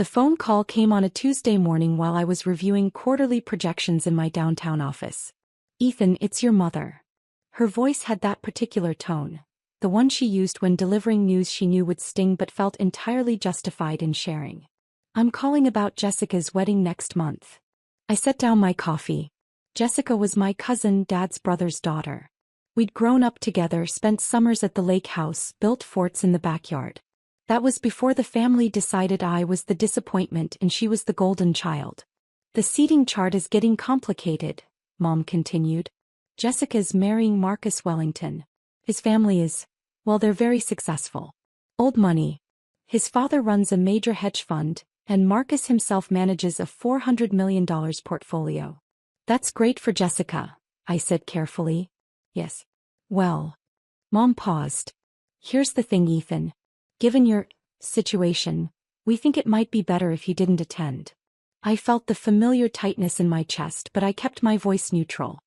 The phone call came on a Tuesday morning while I was reviewing quarterly projections in my downtown office. "Ethan, it's your mother." Her voice had that particular tone, the one she used when delivering news she knew would sting but felt entirely justified in sharing. "I'm calling about Jessica's wedding next month." I set down my coffee. Jessica was my cousin, Dad's brother's daughter. We'd grown up together, spent summers at the lake house, built forts in the backyard. That was before the family decided I was the disappointment and she was the golden child. "The seating chart is getting complicated," Mom continued. "Jessica's marrying Marcus Wellington. His family is, well, they're very successful. Old money. His father runs a major hedge fund, and Marcus himself manages a $400 million portfolio." "That's great for Jessica," I said carefully. "Yes. Well." Mom paused. "Here's the thing, Ethan. Given your situation, we think it might be better if you didn't attend." I felt the familiar tightness in my chest, but I kept my voice neutral.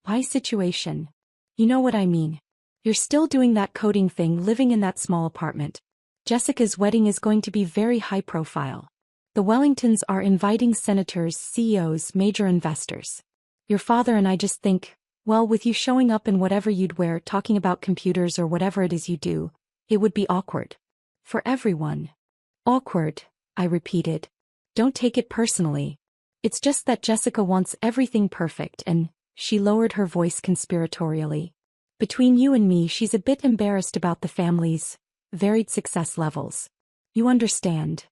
"Why situation?" "You know what I mean. You're still doing that coding thing, living in that small apartment. Jessica's wedding is going to be very high profile. The Wellingtons are inviting senators, CEOs, major investors. Your father and I just think, well, with you showing up in whatever you'd wear, talking about computers or whatever it is you do, it would be awkward. For everyone." "Awkward," I repeated. "Don't take it personally. It's just that Jessica wants everything perfect and," she lowered her voice conspiratorially, "between you and me, she's a bit embarrassed about the family's varied success levels. You understand?"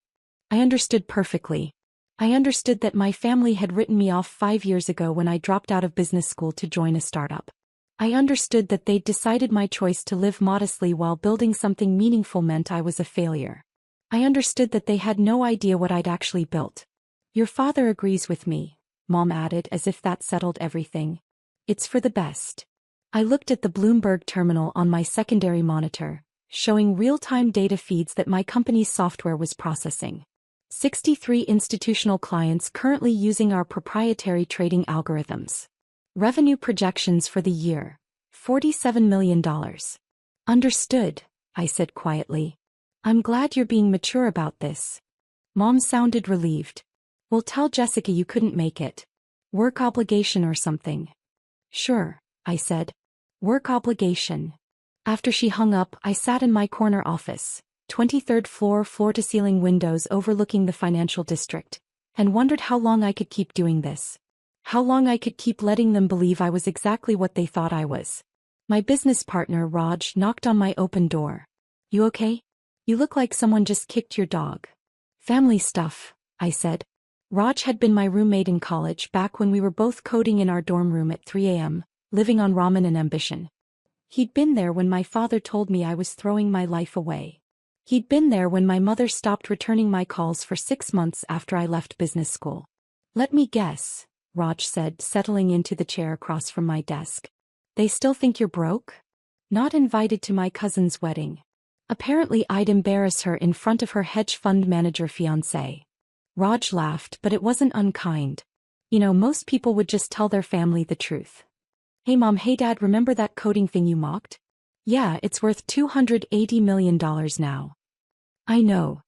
I understood perfectly. I understood that my family had written me off 5 years ago when I dropped out of business school to join a startup. I understood that they'd decided my choice to live modestly while building something meaningful meant I was a failure. I understood that they had no idea what I'd actually built. "Your father agrees with me," Mom added as if that settled everything. "It's for the best." I looked at the Bloomberg terminal on my secondary monitor, showing real-time data feeds that my company's software was processing. 63 institutional clients currently using our proprietary trading algorithms. Revenue projections for the year, $47 million. "Understood," I said quietly. "I'm glad you're being mature about this." Mom sounded relieved. "Well, tell Jessica you couldn't make it. Work obligation or something." "Sure," I said. "Work obligation." After she hung up, I sat in my corner office, 23rd floor, floor-to-ceiling windows overlooking the financial district, and wondered how long I could keep doing this. How long I could keep letting them believe I was exactly what they thought I was. My business partner, Raj, knocked on my open door. "You okay? You look like someone just kicked your dog." "Family stuff," I said. Raj had been my roommate in college back when we were both coding in our dorm room at 3 a.m., living on ramen and ambition. He'd been there when my father told me I was throwing my life away. He'd been there when my mother stopped returning my calls for 6 months after I left business school. "Let me guess," Raj said, settling into the chair across from my desk. "They still think you're broke? Not invited to my cousin's wedding. Apparently I'd embarrass her in front of her hedge fund manager fiancé." Raj laughed, but it wasn't unkind. "You know, most people would just tell their family the truth." "Hey Mom, hey Dad, remember that coding thing you mocked? Yeah, it's worth $280 million now." "I know.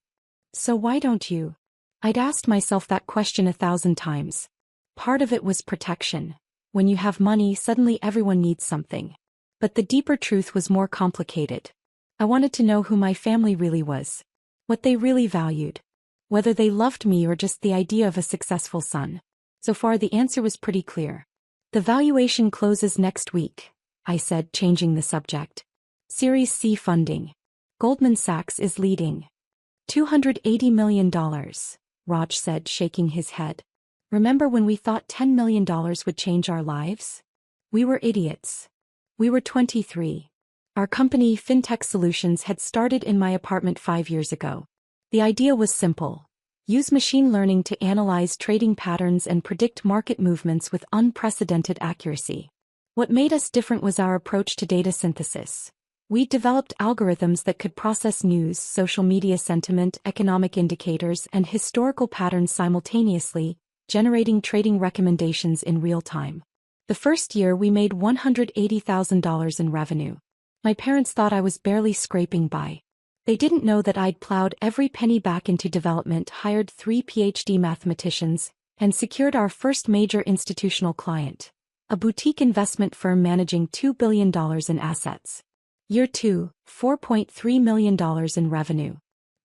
So why don't you?" I'd asked myself that question 1,000 times. Part of it was protection. When you have money, suddenly everyone needs something. But the deeper truth was more complicated. I wanted to know who my family really was. What they really valued. Whether they loved me or just the idea of a successful son. So far the answer was pretty clear. "The valuation closes next week," I said, changing the subject. "Series C funding. Goldman Sachs is leading. $280 million, Raj said, shaking his head. "Remember when we thought $10 million would change our lives? We were idiots. We were 23. Our company, FinTech Solutions, had started in my apartment 5 years ago. The idea was simple. Use machine learning to analyze trading patterns and predict market movements with unprecedented accuracy. What made us different was our approach to data synthesis. We developed algorithms that could process news, social media sentiment, economic indicators, and historical patterns simultaneously, generating trading recommendations in real time. The first year we made $180,000 in revenue. My parents thought I was barely scraping by. They didn't know that I'd plowed every penny back into development, hired 3 PhD mathematicians, and secured our first major institutional client, a boutique investment firm managing $2 billion in assets. Year 2, $4.3 million in revenue.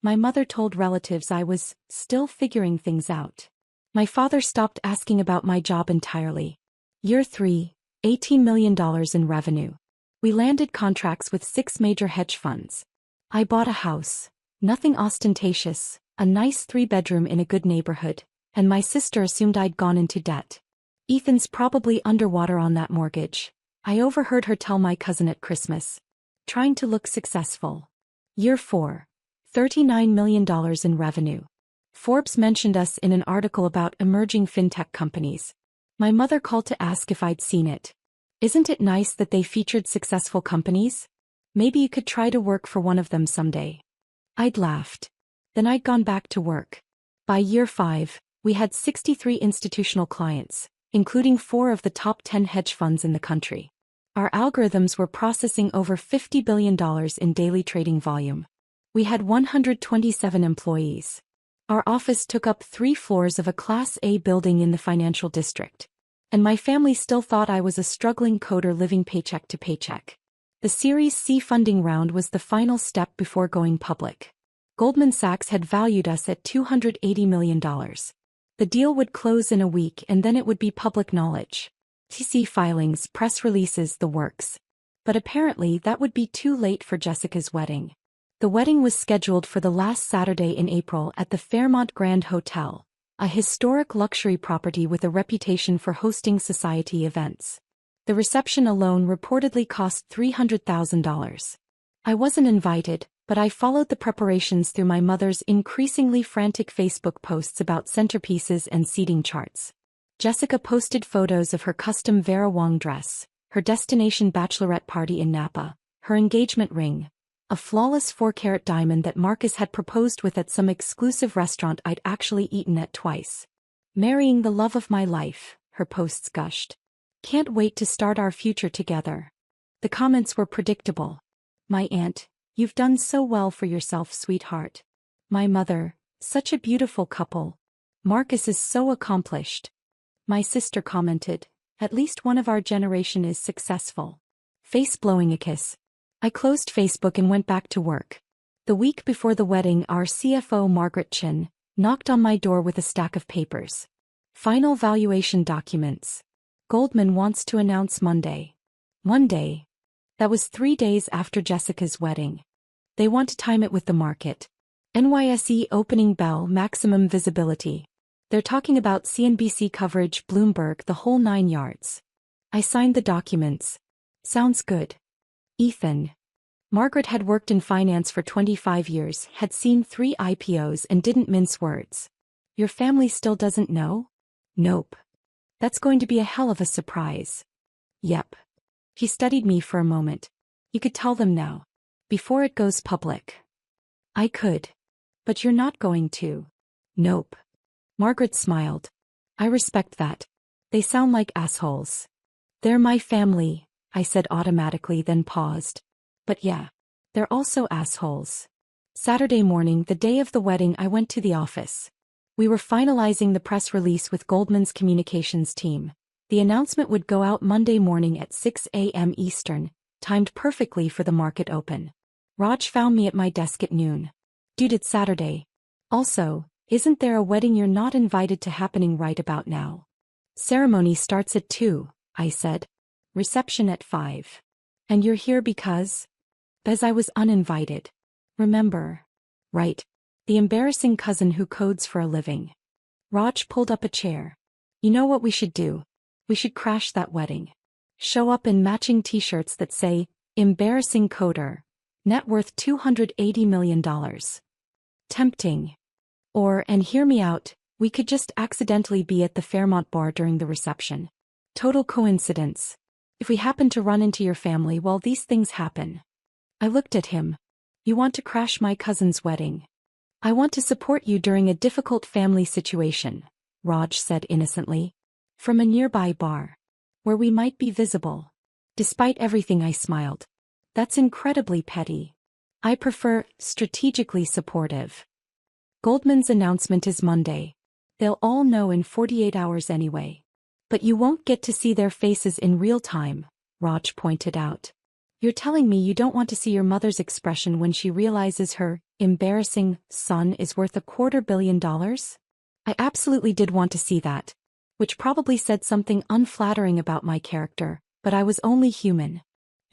My mother told relatives I was still figuring things out. My father stopped asking about my job entirely. Year 3, $18 million in revenue. We landed contracts with 6 major hedge funds. I bought a house, nothing ostentatious, a nice 3-bedroom in a good neighborhood, and my sister assumed I'd gone into debt. Ethan's probably underwater on that mortgage. I overheard her tell my cousin at Christmas. Trying to look successful. Year 4, $39 million in revenue. Forbes mentioned us in an article about emerging fintech companies. My mother called to ask if I'd seen it. Isn't it nice that they featured successful companies? Maybe you could try to work for one of them someday. I'd laughed. Then I'd gone back to work. By year 5, we had 63 institutional clients, including 4 of the top 10 hedge funds in the country. Our algorithms were processing over $50 billion in daily trading volume. We had 127 employees. Our office took up 3 floors of a Class A building in the financial district. And my family still thought I was a struggling coder living paycheck to paycheck. The Series C funding round was the final step before going public. Goldman Sachs had valued us at $280 million. The deal would close in a week and then it would be public knowledge. SEC filings, press releases, the works. But apparently that would be too late for Jessica's wedding. The wedding was scheduled for the last Saturday in April at the Fairmont Grand Hotel, a historic luxury property with a reputation for hosting society events. The reception alone reportedly cost $300,000. I wasn't invited, but I followed the preparations through my mother's increasingly frantic Facebook posts about centerpieces and seating charts. Jessica posted photos of her custom Vera Wang dress, her destination bachelorette party in Napa, her engagement ring, a flawless 4-carat diamond that Marcus had proposed with at some exclusive restaurant I'd actually eaten at twice. Marrying the love of my life, her posts gushed. Can't wait to start our future together. The comments were predictable. My aunt, you've done so well for yourself, sweetheart. My mother, such a beautiful couple. Marcus is so accomplished. My sister commented, at least one of our generation is successful. Face blowing a kiss. I closed Facebook and went back to work. The week before the wedding, our CFO Margaret Chin knocked on my door with a stack of papers. Final valuation documents. Goldman wants to announce Monday. Monday. That was 3 days after Jessica's wedding. They want to time it with the market. NYSE opening bell, maximum visibility. They're talking about CNBC coverage, Bloomberg, the whole 9 yards. I signed the documents. Sounds good. Ethan. Margaret had worked in finance for 25 years, had seen 3 IPOs and didn't mince words. Your family still doesn't know? Nope. That's going to be a hell of a surprise. Yep. He studied me for a moment. You could tell them now. Before it goes public. I could. But you're not going to. Nope. Margaret smiled. I respect that. They sound like assholes. They're my family, I said automatically, then paused. But yeah. They're also assholes. Saturday morning, the day of the wedding, I went to the office. We were finalizing the press release with Goldman's communications team. The announcement would go out Monday morning at 6 a.m. Eastern, timed perfectly for the market open. Raj found me at my desk at noon. Dude, it's Saturday. Also, isn't there a wedding you're not invited to happening right about now? Ceremony starts at 2, I said. Reception at 5. And you're here because? Because I was uninvited. Remember? Right. The embarrassing cousin who codes for a living. Raj pulled up a chair. You know what we should do? We should crash that wedding. Show up in matching t-shirts that say, embarrassing coder. Net worth $280 million. Tempting. Or, and hear me out, we could just accidentally be at the Fairmont bar during the reception. Total coincidence. If we happen to run into your family, well, these things happen. I looked at him. You want to crash my cousin's wedding? I want to support you during a difficult family situation, Raj said innocently. From a nearby bar. Where we might be visible. Despite everything, I smiled. That's incredibly petty. I prefer strategically supportive. Goldman's announcement is Monday. They'll all know in 48 hours anyway. But you won't get to see their faces in real time, Raj pointed out. You're telling me you don't want to see your mother's expression when she realizes her embarrassing son is worth $250 million? I absolutely did want to see that. Which probably said something unflattering about my character, but I was only human.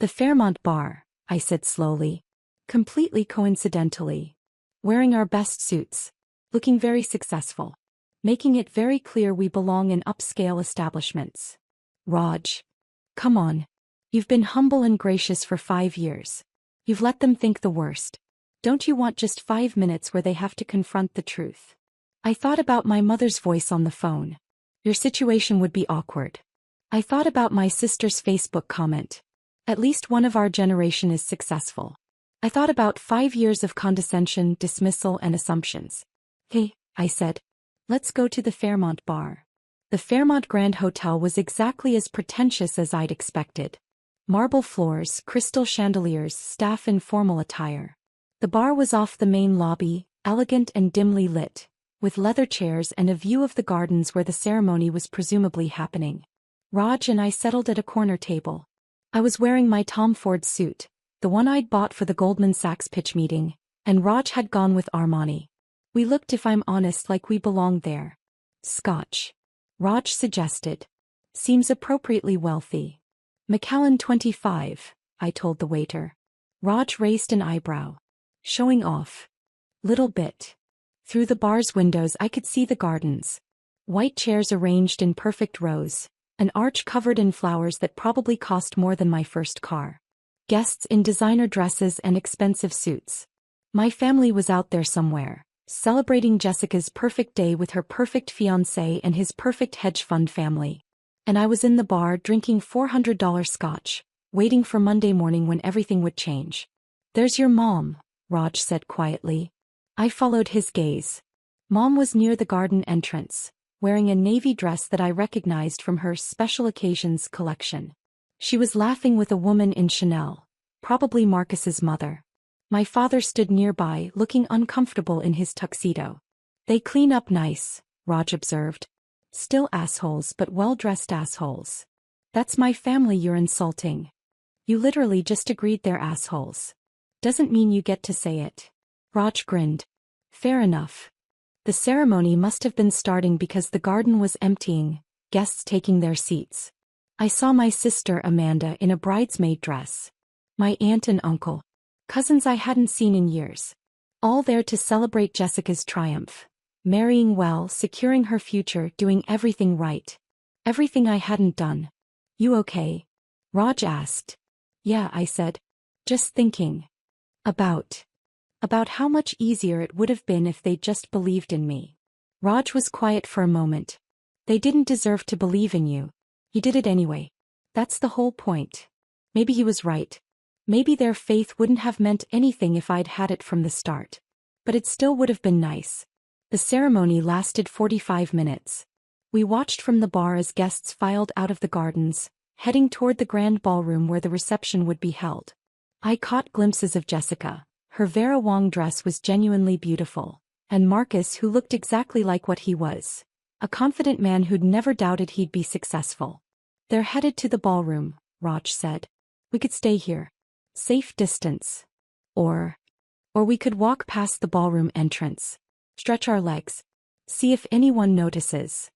The Fairmont bar, I said slowly. Completely coincidentally. Wearing our best suits. Looking very successful. Making it very clear we belong in upscale establishments. Raj. Come on. You've been humble and gracious for 5 years. You've let them think the worst. Don't you want just 5 minutes where they have to confront the truth? I thought about my mother's voice on the phone. Your situation would be awkward. I thought about my sister's Facebook comment. At least one of our generation is successful. I thought about 5 years of condescension, dismissal, and assumptions. Hey, I said. Let's go to the Fairmont bar. The Fairmont Grand Hotel was exactly as pretentious as I'd expected. Marble floors, crystal chandeliers, staff in formal attire. The bar was off the main lobby, elegant and dimly lit, with leather chairs and a view of the gardens where the ceremony was presumably happening. Raj and I settled at a corner table. I was wearing my Tom Ford suit, the one I'd bought for the Goldman Sachs pitch meeting, and Raj had gone with Armani. We looked, if I'm honest, like we belonged there. Scotch. Raj suggested. Seems appropriately wealthy. Macallan 25, I told the waiter. Raj raised an eyebrow. Showing off. Little bit. Through the bar's windows I could see the gardens. White chairs arranged in perfect rows, an arch covered in flowers that probably cost more than my first car. Guests in designer dresses and expensive suits. My family was out there somewhere, celebrating Jessica's perfect day with her perfect fiancé and his perfect hedge fund family. And I was in the bar drinking $400 scotch, waiting for Monday morning when everything would change. There's your mom, Raj said quietly. I followed his gaze. Mom was near the garden entrance, wearing a navy dress that I recognized from her special occasions collection. She was laughing with a woman in Chanel, probably Marcus's mother. My father stood nearby, looking uncomfortable in his tuxedo. They clean up nice, Raj observed. Still assholes, but well-dressed assholes. That's my family you're insulting. You literally just agreed they're assholes. Doesn't mean you get to say it. Raj grinned. Fair enough. The ceremony must have been starting because the garden was emptying, guests taking their seats. I saw my sister Amanda in a bridesmaid dress. My aunt and uncle. Cousins I hadn't seen in years. All there to celebrate Jessica's triumph. Marrying well, securing her future, doing everything right. Everything I hadn't done. You okay? Raj asked. Yeah, I said. Just thinking. About how much easier it would have been if they'd just believed in me. Raj was quiet for a moment. They didn't deserve to believe in you. You did it anyway. That's the whole point. Maybe he was right. Maybe their faith wouldn't have meant anything if I'd had it from the start. But it still would have been nice. The ceremony lasted 45 minutes. We watched from the bar as guests filed out of the gardens, heading toward the grand ballroom where the reception would be held. I caught glimpses of Jessica. Her Vera Wang dress was genuinely beautiful, and Marcus, who looked exactly like what he was. A confident man who'd never doubted he'd be successful. They're headed to the ballroom, Raj said. We could stay here. Safe distance. Or we could walk past the ballroom entrance. Stretch our legs. See if anyone notices.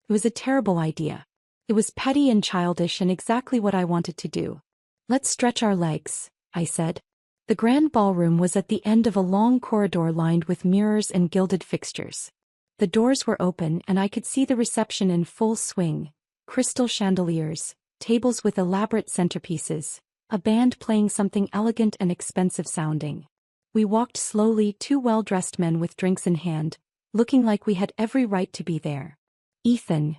It was a terrible idea. It was petty and childish and exactly what I wanted to do. Let's stretch our legs, I said. The grand ballroom was at the end of a long corridor lined with mirrors and gilded fixtures. The doors were open and I could see the reception in full swing. Crystal chandeliers, tables with elaborate centerpieces, a band playing something elegant and expensive sounding. We walked slowly, two well-dressed men with drinks in hand, looking like we had every right to be there. Ethan.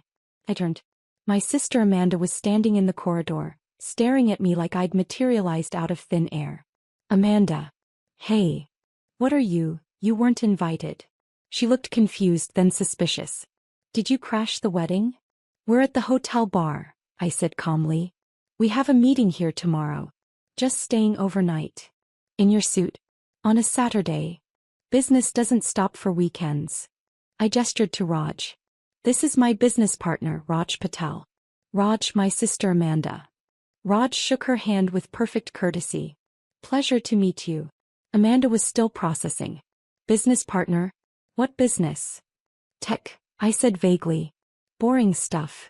I turned. My sister Amanda was standing in the corridor, staring at me like I'd materialized out of thin air. Amanda. Hey. What are you? You weren't invited. She looked confused, then suspicious. Did you crash the wedding? We're at the hotel bar, I said calmly. We have a meeting here tomorrow. Just staying overnight. In your suit? On a Saturday. Business doesn't stop for weekends. I gestured to Raj. This is my business partner, Raj Patel. Raj, my sister Amanda. Raj shook her hand with perfect courtesy. Pleasure to meet you. Amanda was still processing. Business partner? What business? Tech, I said vaguely. Boring stuff.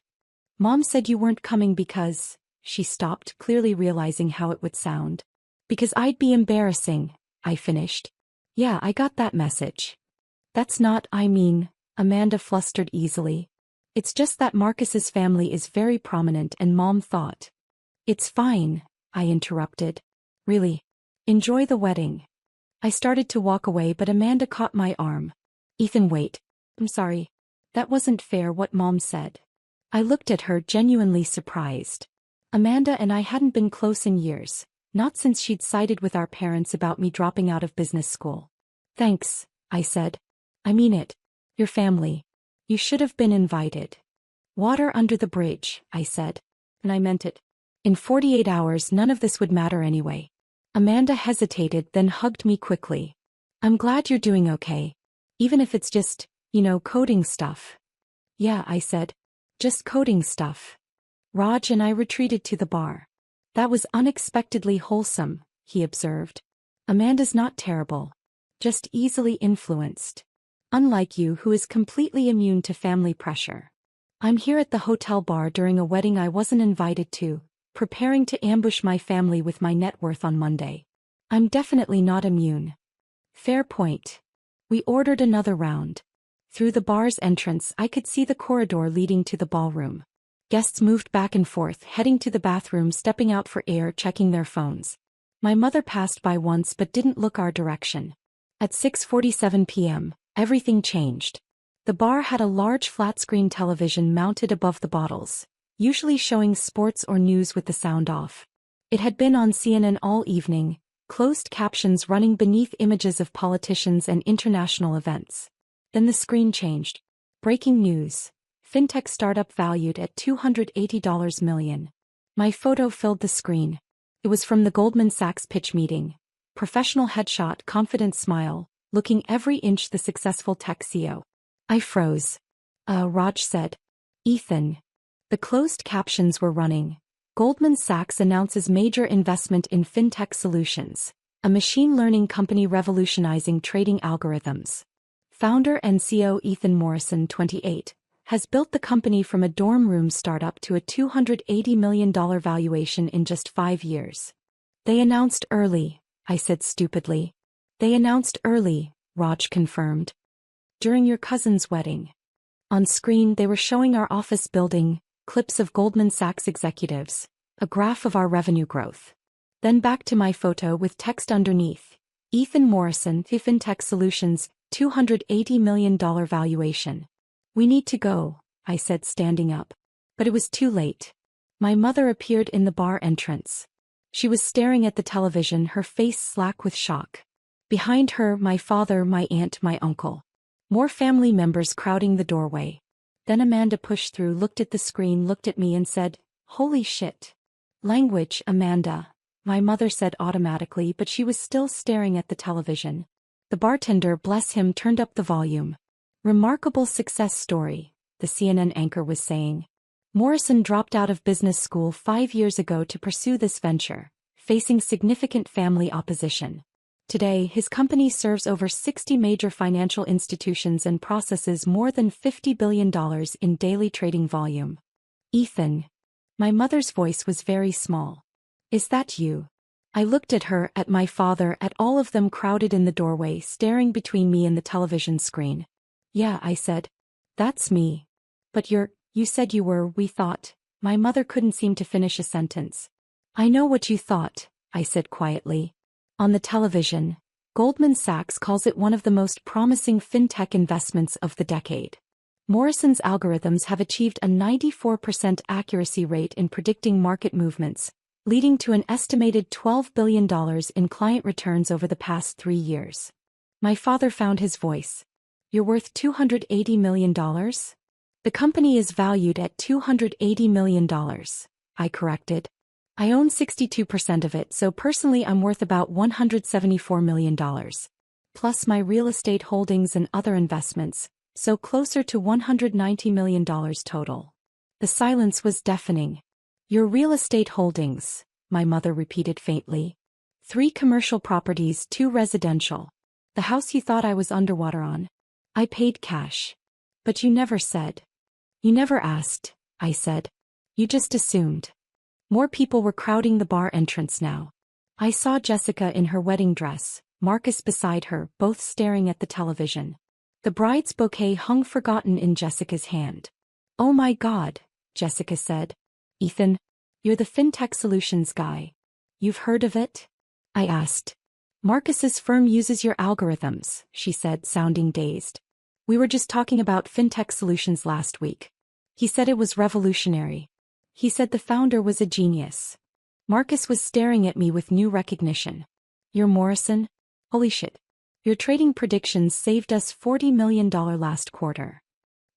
Mom said you weren't coming because... She stopped, clearly realizing how it would sound. Because I'd be embarrassing, I finished. Yeah, I got that message. That's not, Amanda flustered easily. It's just that Marcus's family is very prominent and Mom thought. It's fine, I interrupted. Really? Enjoy the wedding. I started to walk away but Amanda caught my arm. Ethan, wait. I'm sorry. That wasn't fair what Mom said. I looked at her genuinely surprised. Amanda and I hadn't been close in years, not since she'd sided with our parents about me dropping out of business school. Thanks, I said. I mean it. Your family. You should have been invited. Water under the bridge, I said. And I meant it. In 48 hours none of this would matter anyway. Amanda hesitated then hugged me quickly. I'm glad you're doing okay. Even if it's just, coding stuff. Yeah, I said. Just coding stuff. Raj and I retreated to the bar. That was unexpectedly wholesome, he observed. Amanda's not terrible. Just easily influenced. Unlike you, who is completely immune to family pressure. I'm here at the hotel bar during a wedding I wasn't invited to, preparing to ambush my family with my net worth on Monday. I'm definitely not immune. Fair point. We ordered another round. Through the bar's entrance I could see the corridor leading to the ballroom. Guests moved back and forth, heading to the bathroom, stepping out for air, checking their phones. My mother passed by once but didn't look our direction. At 6:47 p.m., everything changed. The bar had a large flat-screen television mounted above the bottles, usually showing sports or news with the sound off. It had been on CNN all evening, closed captions running beneath images of politicians and international events. Then the screen changed. Breaking news. Fintech startup valued at $280 million. My photo filled the screen. It was from the Goldman Sachs pitch meeting. Professional headshot, confident smile, looking every inch the successful tech CEO. I froze. Raj said. Ethan. The closed captions were running. Goldman Sachs announces major investment in fintech solutions, a machine learning company revolutionizing trading algorithms. Founder and CEO Ethan Morrison, 28. Has built the company from a dorm room startup to a $280 million valuation in just 5 years. They announced early, I said stupidly. They announced early, Raj confirmed. During your cousin's wedding. On screen they were showing our office building, clips of Goldman Sachs executives, a graph of our revenue growth. Then back to my photo with text underneath. Ethan Morrison, FinTech Solutions, $280 million valuation. We need to go, I said standing up. But it was too late. My mother appeared in the bar entrance. She was staring at the television, her face slack with shock. Behind her, my father, my aunt, my uncle. More family members crowding the doorway. Then Amanda pushed through, looked at the screen, looked at me and said, "Holy shit." Language, Amanda, my mother said automatically, but she was still staring at the television. The bartender, bless him, turned up the volume. Remarkable success story, the CNN anchor was saying. Morrison dropped out of business school 5 years ago to pursue this venture, facing significant family opposition. Today, his company serves over 60 major financial institutions and processes more than $50 billion in daily trading volume. Ethan. My mother's voice was very small. Is that you? I looked at her, at my father, at all of them crowded in the doorway, staring between me and the television screen. Yeah, I said. That's me. But you said you were, we thought. My mother couldn't seem to finish a sentence. I know what you thought, I said quietly. On the television, Goldman Sachs calls it one of the most promising fintech investments of the decade. Morrison's algorithms have achieved a 94% accuracy rate in predicting market movements, leading to an estimated $12 billion in client returns over the past 3 years. My father found his voice. You're worth $280 million? The company is valued at $280 million, I corrected. I own 62% of it, so personally I'm worth about $174 million. Plus my real estate holdings and other investments, so closer to $190 million total. The silence was deafening. Your real estate holdings, my mother repeated faintly. 3 commercial properties, 2 residential. The house you thought I was underwater on. I paid cash. But you never said. You never asked, I said. You just assumed. More people were crowding the bar entrance now. I saw Jessica in her wedding dress, Marcus beside her, both staring at the television. The bride's bouquet hung forgotten in Jessica's hand. Oh my God, Jessica said. Ethan, you're the FinTech Solutions guy. You've heard of it? I asked. Marcus's firm uses your algorithms, she said, sounding dazed. We were just talking about FinTech Solutions last week. He said it was revolutionary. He said the founder was a genius. Marcus was staring at me with new recognition. You're Morrison? Holy shit. Your trading predictions saved us $40 million last quarter.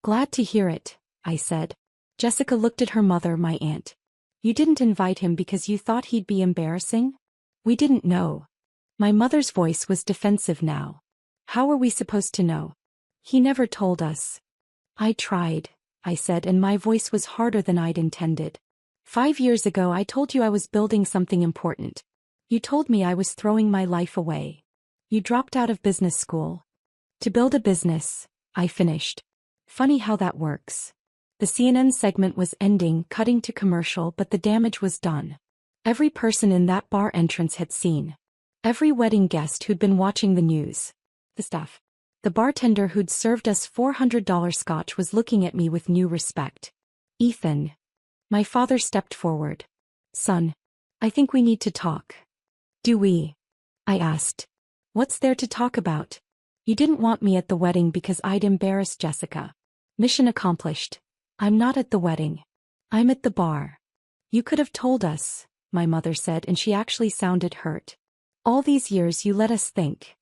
Glad to hear it, I said. Jessica looked at her mother, my aunt. You didn't invite him because you thought he'd be embarrassing? We didn't know. My mother's voice was defensive now. How were we supposed to know? He never told us. I tried, I said, and my voice was harder than I'd intended. 5 years ago I told you I was building something important. You told me I was throwing my life away. You dropped out of business school. To build a business, I finished. Funny how that works. The CNN segment was ending, cutting to commercial, but the damage was done. Every person in that bar entrance had seen. Every wedding guest who'd been watching the news. The staff. The bartender who'd served us $400 scotch was looking at me with new respect. Ethan. My father stepped forward. Son. I think we need to talk. Do we? I asked. What's there to talk about? You didn't want me at the wedding because I'd embarrass Jessica. Mission accomplished. I'm not at the wedding. I'm at the bar. You could have told us, my mother said, and she actually sounded hurt. All these years you let us think.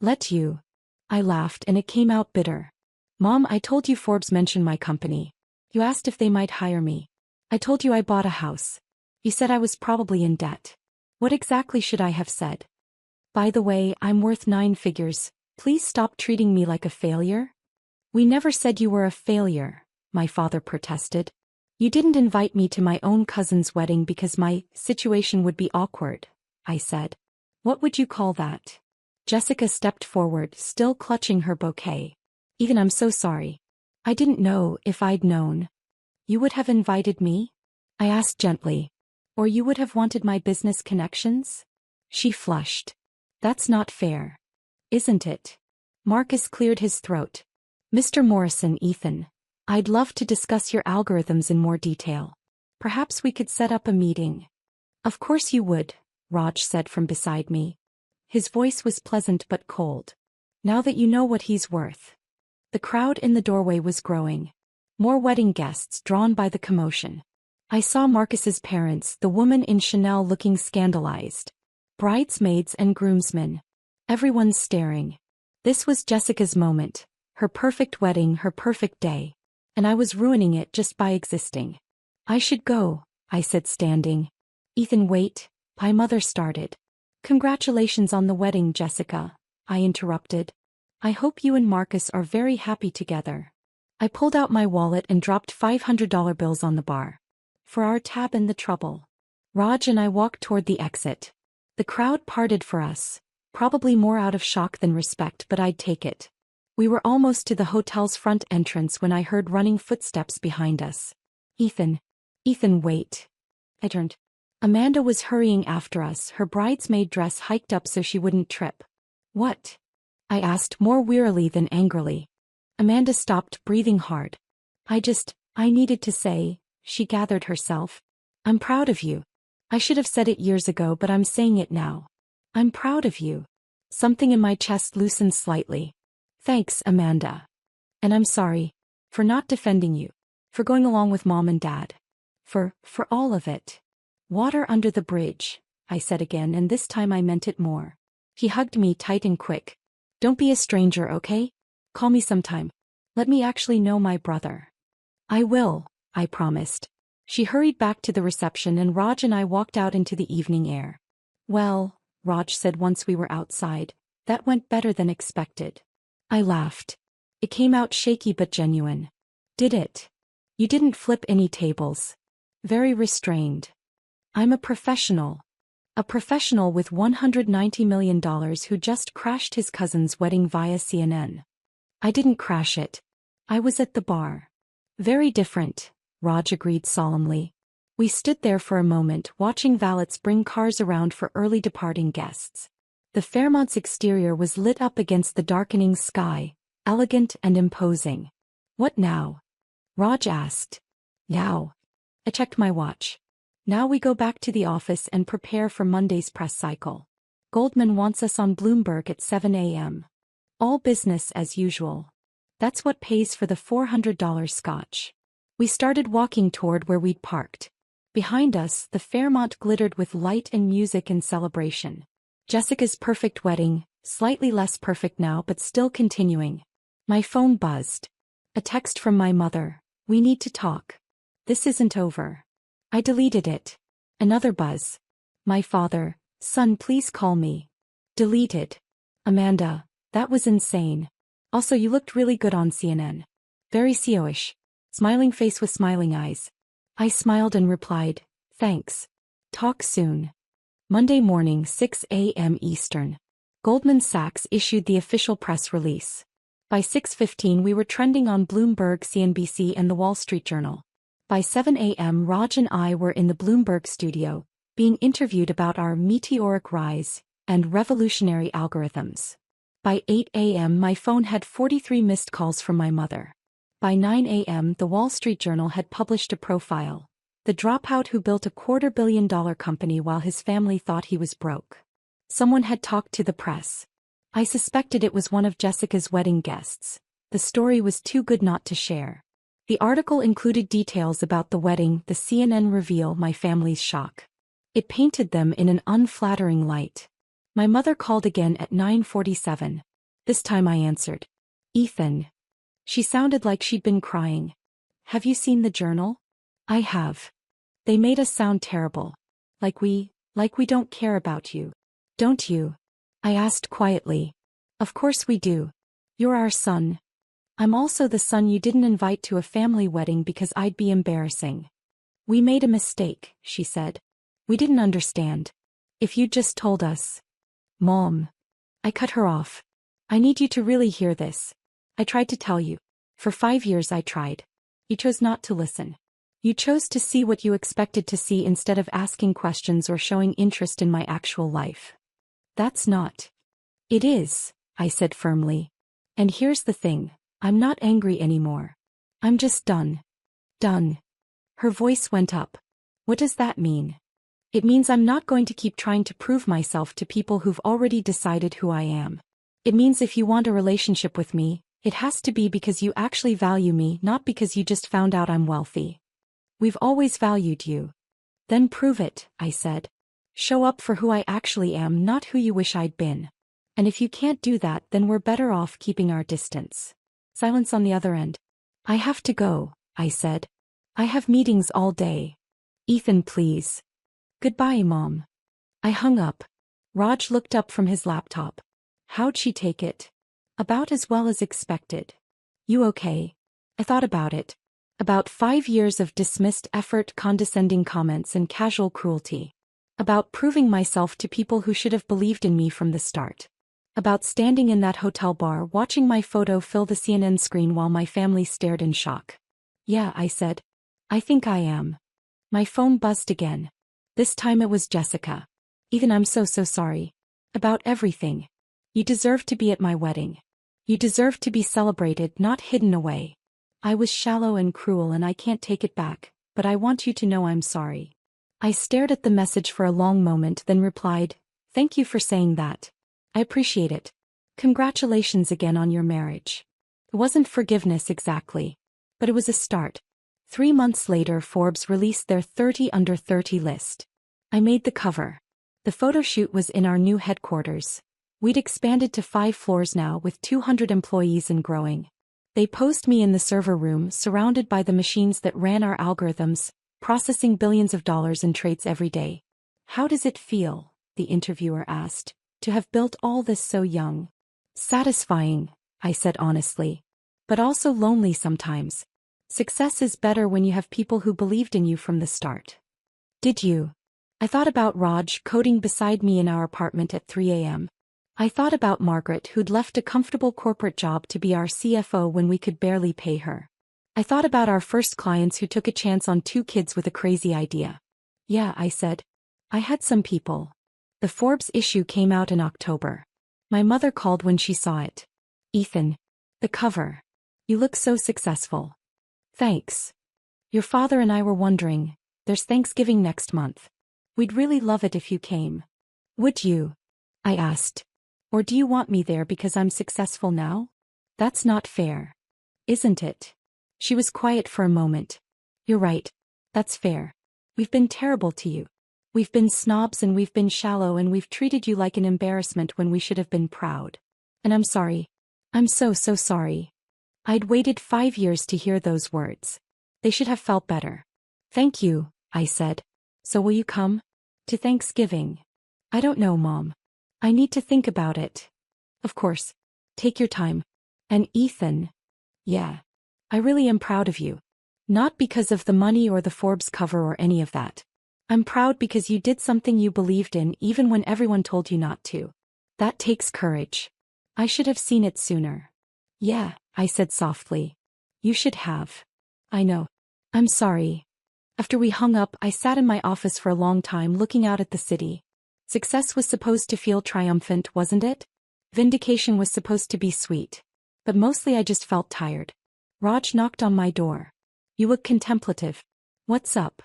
Let you? I laughed and it came out bitter. Mom, I told you Forbes mentioned my company. You asked if they might hire me. I told you I bought a house. You said I was probably in debt. What exactly should I have said? By the way, I'm worth 9 figures. Please stop treating me like a failure. We never said you were a failure, my father protested. You didn't invite me to my own cousin's wedding because my situation would be awkward, I said. What would you call that? Jessica stepped forward, still clutching her bouquet. Ethan, I'm so sorry. I didn't know. If I'd known. You would have invited me? I asked gently. Or you would have wanted my business connections? She flushed. That's not fair. Isn't it? Marcus cleared his throat. Mr. Morrison, Ethan. I'd love to discuss your algorithms in more detail. Perhaps we could set up a meeting. Of course you would, Raj said from beside me. His voice was pleasant but cold. Now that you know what he's worth. The crowd in the doorway was growing. More wedding guests drawn by the commotion. I saw Marcus's parents, the woman in Chanel looking scandalized. Bridesmaids and groomsmen. Everyone staring. This was Jessica's moment. Her perfect wedding, her perfect day. And I was ruining it just by existing. I should go, I said, standing. Ethan, wait, my mother started. Congratulations on the wedding, Jessica, I interrupted. I hope you and Marcus are very happy together. I pulled out my wallet and dropped $500 bills on the bar. For our tab and the trouble. Raj and I walked toward the exit. The crowd parted for us, probably more out of shock than respect, but I'd take it. We were almost to the hotel's front entrance when I heard running footsteps behind us. Ethan, wait. I turned. Amanda was hurrying after us, her bridesmaid dress hiked up so she wouldn't trip. What? I asked more wearily than angrily. Amanda stopped, breathing hard. I needed to say, she gathered herself. I'm proud of you. I should have said it years ago, but I'm saying it now. I'm proud of you. Something in my chest loosened slightly. Thanks, Amanda. And I'm sorry. For not defending you. For going along with Mom and Dad. For all of it. Water under the bridge, I said again, and this time I meant it more. He hugged me tight and quick. Don't be a stranger, okay? Call me sometime. Let me actually know my brother. I will, I promised. She hurried back to the reception and Raj and I walked out into the evening air. "Well," Raj said once we were outside, "that went better than expected." I laughed. "It came out shaky but genuine." "Did it? You didn't flip any tables." "Very restrained." "I'm a professional." A professional with $190 million who just crashed his cousin's wedding via CNN. "I didn't crash it. I was at the bar." "Very different," Raj agreed solemnly. We stood there for a moment watching valets bring cars around for early departing guests. The Fairmont's exterior was lit up against the darkening sky, elegant and imposing. "What now?" Raj asked. "Now." I checked my watch. "Now we go back to the office and prepare for Monday's press cycle. Goldman wants us on Bloomberg at 7 a.m. All business as usual. That's what pays for the $400 scotch." We started walking toward where we'd parked. Behind us, the Fairmont glittered with light and music and celebration. Jessica's perfect wedding, slightly less perfect now but still continuing. My phone buzzed. A text from my mother. "We need to talk. This isn't over." I deleted it. Another buzz. My father. "Son, please call me." Deleted. "Amanda, that was insane. Also, you looked really good on CNN. Very CEO-ish." Smiling face with smiling eyes. I smiled and replied, "Thanks. Talk soon." Monday morning, 6 a.m. Eastern. Goldman Sachs issued the official press release. By 6:15 we were trending on Bloomberg, CNBC and the Wall Street Journal. By 7 a.m. Raj and I were in the Bloomberg studio, being interviewed about our meteoric rise and revolutionary algorithms. By 8 a.m. my phone had 43 missed calls from my mother. By 9 a.m. the Wall Street Journal had published a profile. The dropout who built a $250 million company while his family thought he was broke. Someone had talked to the press. I suspected it was one of Jessica's wedding guests. The story was too good not to share. The article included details about the wedding, the CNN reveal, my family's shock. It painted them in an unflattering light. My mother called again at 9:47. This time I answered. "Ethan." She sounded like she'd been crying. "Have you seen the journal?" "I have." "They made us sound terrible. Like we don't care about you." "Don't you?" I asked quietly. "Of course we do. You're our son." "I'm also the son you didn't invite to a family wedding because I'd be embarrassing." "We made a mistake," she said. "We didn't understand. If you'd just told us." "Mom." I cut her off. "I need you to really hear this. I tried to tell you. For 5 years I tried. You chose not to listen. You chose to see what you expected to see instead of asking questions or showing interest in my actual life." "That's not." "It is," I said firmly. "And here's the thing. I'm not angry anymore. I'm just done." "Done." Her voice went up. "What does that mean?" "It means I'm not going to keep trying to prove myself to people who've already decided who I am. It means if you want a relationship with me, it has to be because you actually value me, not because you just found out I'm wealthy." "We've always valued you." "Then prove it," I said. "Show up for who I actually am, not who you wish I'd been. And if you can't do that, then we're better off keeping our distance." Silence on the other end. "I have to go," I said. "I have meetings all day." "Ethan, please." "Goodbye, Mom." I hung up. Raj looked up from his laptop. "How'd she take it?" "About as well as expected." "You okay?" I thought about it. About 5 years of dismissed effort, condescending comments and casual cruelty. About proving myself to people who should have believed in me from the start. About standing in that hotel bar watching my photo fill the CNN screen while my family stared in shock. "Yeah," I said. "I think I am." My phone buzzed again. This time it was Jessica. "Ethan, I'm so sorry. About everything. You deserve to be at my wedding. You deserve to be celebrated, not hidden away. I was shallow and cruel and I can't take it back, but I want you to know I'm sorry." I stared at the message for a long moment, then replied, "Thank you for saying that. I appreciate it. Congratulations again on your marriage." It wasn't forgiveness exactly, but it was a start. 3 months later, Forbes released their 30 under 30 list. I made the cover. The photo shoot was in our new headquarters. We'd expanded to 5 floors now with 200 employees and growing. They posed me in the server room, surrounded by the machines that ran our algorithms, processing billions of dollars in trades every day. How does it feel, the interviewer asked, to have built all this so young? Satisfying, I said honestly. But also lonely sometimes. Success is better when you have people who believed in you from the start. Did you? I thought about Raj coding beside me in our apartment at 3 a.m. I thought about Margaret who'd left a comfortable corporate job to be our CFO when we could barely pay her. I thought about our first clients who took a chance on 2 kids with a crazy idea. Yeah, I said. I had some people. The Forbes issue came out in October. My mother called when she saw it. Ethan. The cover. You look so successful. Thanks. Your father and I were wondering, there's Thanksgiving next month. We'd really love it if you came. Would you? I asked. Or do you want me there because I'm successful now? That's not fair. Isn't it? She was quiet for a moment. You're right. That's fair. We've been terrible to you. We've been snobs and we've been shallow and we've treated you like an embarrassment when we should have been proud. And I'm sorry. I'm so sorry. I'd waited 5 years to hear those words. They should have felt better. Thank you, I said. So will you come? To Thanksgiving? I don't know, Mom. I need to think about it. Of course. Take your time. And Ethan. Yeah. I really am proud of you. Not because of the money or the Forbes cover or any of that. I'm proud because you did something you believed in even when everyone told you not to. That takes courage. I should have seen it sooner. Yeah, I said softly. You should have. I know. I'm sorry. After we hung up, I sat in my office for a long time looking out at the city. Success was supposed to feel triumphant, wasn't it? Vindication was supposed to be sweet. But mostly I just felt tired. Raj knocked on my door. You look contemplative. What's up?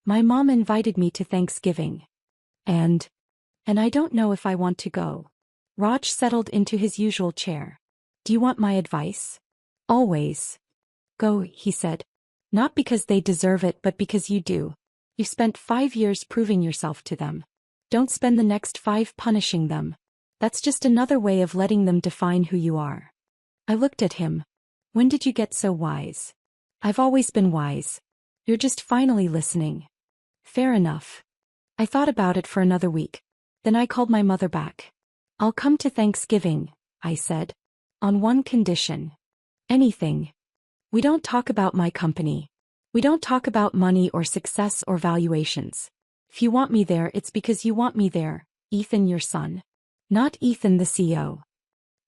My mom invited me to Thanksgiving. And I don't know if I want to go. Raj settled into his usual chair. Do you want my advice? Always. Go, he said. Not because they deserve it but because you do. You spent 5 years proving yourself to them. Don't spend the next 5 punishing them. That's just another way of letting them define who you are. I looked at him. When did you get so wise? I've always been wise. You're just finally listening. Fair enough. I thought about it for another week. Then I called my mother back. I'll come to Thanksgiving, I said. On one condition. Anything. We don't talk about my company. We don't talk about money or success or valuations. If you want me there, it's because you want me there, Ethan, your son. Not Ethan, the CEO.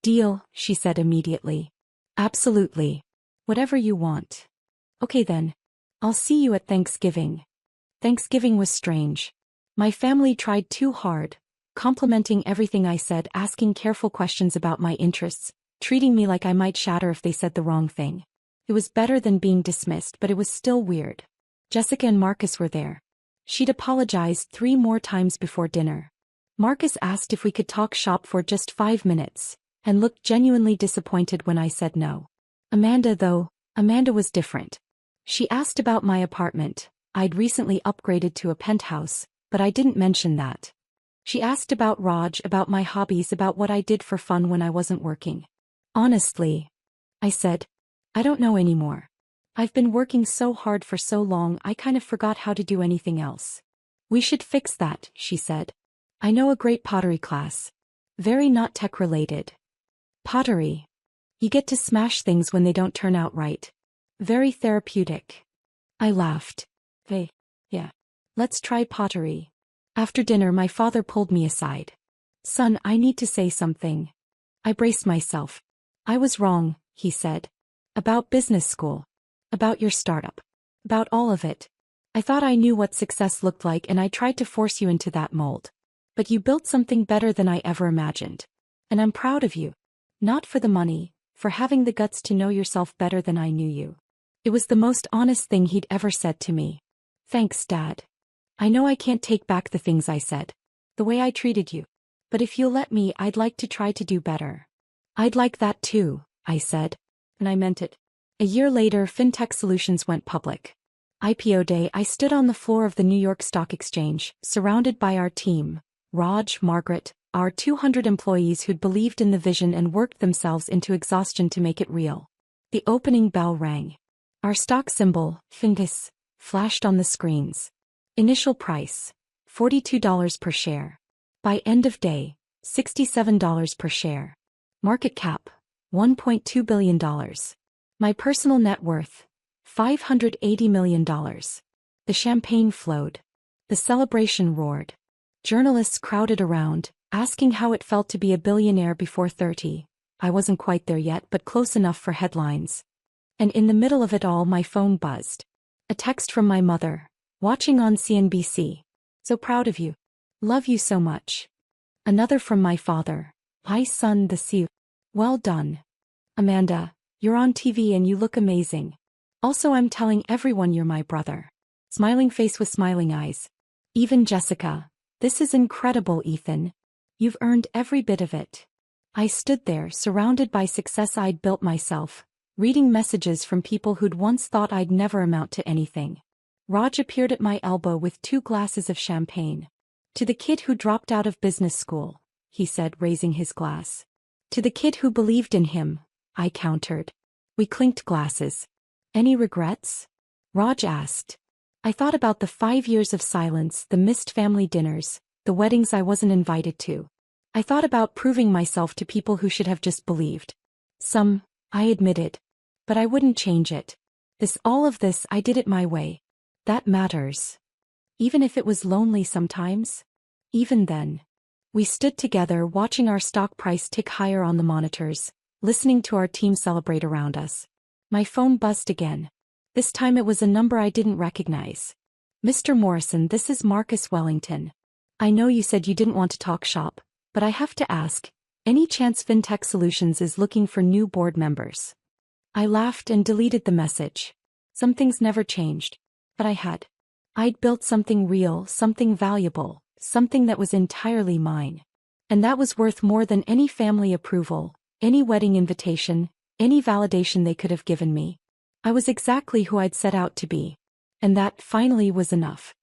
Deal, she said immediately. Absolutely. Whatever you want. Okay then. I'll see you at Thanksgiving. Thanksgiving was strange. My family tried too hard, complimenting everything I said, asking careful questions about my interests, treating me like I might shatter if they said the wrong thing. It was better than being dismissed, but it was still weird. Jessica and Marcus were there. She'd apologized 3 more times before dinner. Marcus asked if we could talk shop for just 5 minutes, and looked genuinely disappointed when I said no. Amanda was different. She asked about my apartment. I'd recently upgraded to a penthouse, but I didn't mention that. She asked about Raj, about my hobbies, about what I did for fun when I wasn't working. Honestly, I said, I don't know anymore. I've been working so hard for so long I kind of forgot how to do anything else. We should fix that, she said. I know a great pottery class. Very not tech-related. Pottery. You get to smash things when they don't turn out right. Very therapeutic. I laughed. Hey, yeah. Let's try pottery. After dinner my father pulled me aside. Son, I need to say something. I braced myself. I was wrong, he said. About business school. About your startup. About all of it. I thought I knew what success looked like and I tried to force you into that mold. But you built something better than I ever imagined. And I'm proud of you. Not for the money, for having the guts to know yourself better than I knew you. It was the most honest thing he'd ever said to me. Thanks, Dad. I know I can't take back the things I said. The way I treated you. But if you'll let me, I'd like to try to do better. I'd like that too, I said. And I meant it. A year later, FinTech Solutions went public. IPO day, I stood on the floor of the New York Stock Exchange, surrounded by our team, Raj, Margaret, our 200 employees who'd believed in the vision and worked themselves into exhaustion to make it real. The opening bell rang. Our stock symbol, FINTES, flashed on the screens. Initial price, $42 per share. By end of day, $67 per share. Market cap, $1.2 billion. My personal net worth, $580 million. The champagne flowed. The celebration roared. Journalists crowded around, asking how it felt to be a billionaire before 30. I wasn't quite there yet, but close enough for headlines. And in the middle of it all, my phone buzzed. A text from my mother, watching on CNBC. So proud of you. Love you so much. Another from my father. Hi son, the see you. Well done. Amanda, you're on TV and you look amazing. Also, I'm telling everyone you're my brother. Smiling face with smiling eyes. Even Jessica. This is incredible, Ethan. You've earned every bit of it. I stood there, surrounded by success I'd built myself, reading messages from people who'd once thought I'd never amount to anything. Raj appeared at my elbow with 2 glasses of champagne. To the kid who dropped out of business school, he said, raising his glass. To the kid who believed in him, I countered. We clinked glasses. Any regrets? Raj asked. I thought about the 5 years of silence, the missed family dinners, the weddings I wasn't invited to. I thought about proving myself to people who should have just believed. Some, I admitted. But I wouldn't change it. All of this, I did it my way. That matters. Even if it was lonely sometimes. Even then. We stood together, watching our stock price tick higher on the monitors, listening to our team celebrate around us. My phone buzzed again. This time it was a number I didn't recognize. Mr. Morrison, this is Marcus Wellington. I know you said you didn't want to talk shop, but I have to ask, any chance FinTech Solutions is looking for new board members? I laughed and deleted the message. Some things never changed, but I'd built something real, something valuable, something that was entirely mine. And that was worth more than any family approval, any wedding invitation, any validation they could have given me. I was exactly who I'd set out to be. And that, finally, was enough.